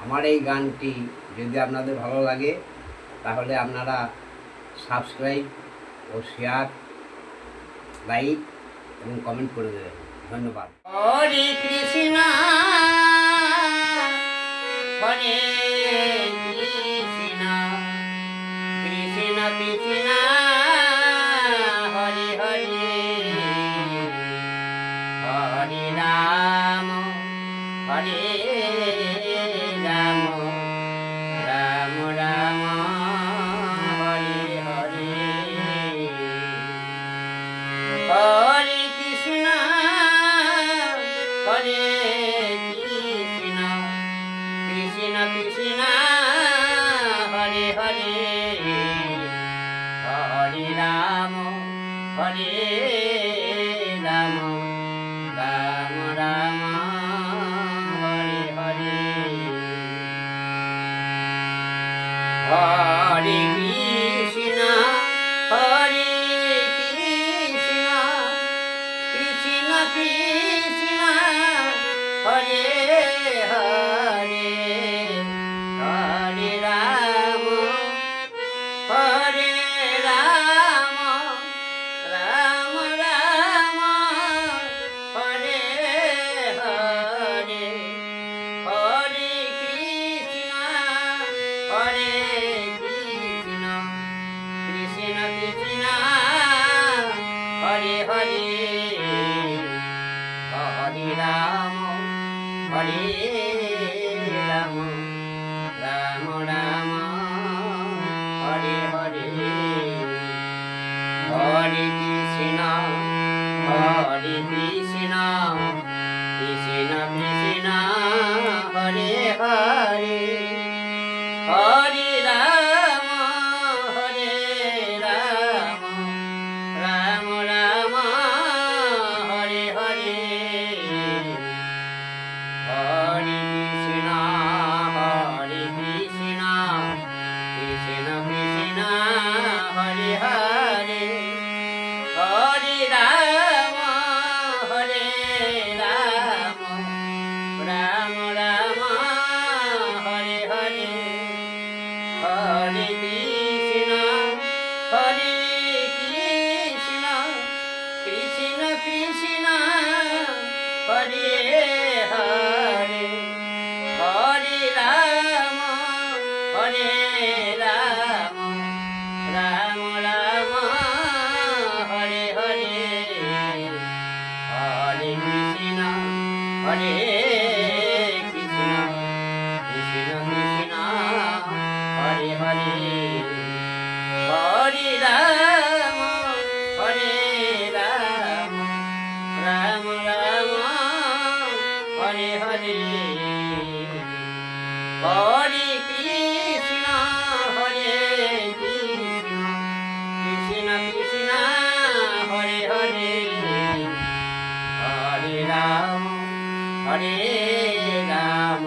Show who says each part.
Speaker 1: আমার এই গানটি যদি আপনাদের ভালো লাগে তাহলে আপনারা সাবস্ক্রাইব ও শেয়ার, লাইক এবং কমেন্ট করে দেবেন। ধন্যবাদ।
Speaker 2: হরে কৃষ্ণ হরে কৃষ্ণ কৃষ্ণ কৃষ্ণ হরে হরে হরে রাম হরে রাম রাম রাম হরে হরে হরে কৃষ্ণ হরে কৃষ্ণ কৃষ্ণ কৃষ্ণ হরে হরে হরে রাম হরে রাম রাম রাম হরে হরে হরে কৃষ্ণ হরে কৃষ্ণ কৃষ্ণ কৃষ্ণ হরে হরে হরে রাম হরে রাম রাম রাম হরে হরে হরে কৃষ্ণ হরে কৃষ্ণ কৃষ্ণ কৃষ্ণ হরে হরে হরে রাম হরে রাম রাম রাম হরে হরে হরে কৃষ্ণ হরে কৃষ্ণ কৃষ্ণ কৃষ্ণ হরে হরে হরে রাম হরে রাম রাম রাম হরে হরে হরে কৃষ্ণ হরে কৃষ্ণ কৃষ্ণ কৃষ্ণ হরে হরে হরে রাম হরে রাম রাম রাম হরে হরে হরে কৃষ্ণ হরে কৃষ্ণ কৃষ্ণ কৃষ্ণ হরে হরে হরে রাম হরে রাম রাম রাম হরে হরে হরে কৃষ্ণ হরে কৃষ্ণ কৃষ্ণ কৃষ্ণ হরে হরে হরে রাম হরে রাম রাম রাম হরে হরে হরে কৃষ্ণ হরে কৃষ্ণ কৃষ্ণ কৃষ্ণ হরে হরে হরে রাম হরে রাম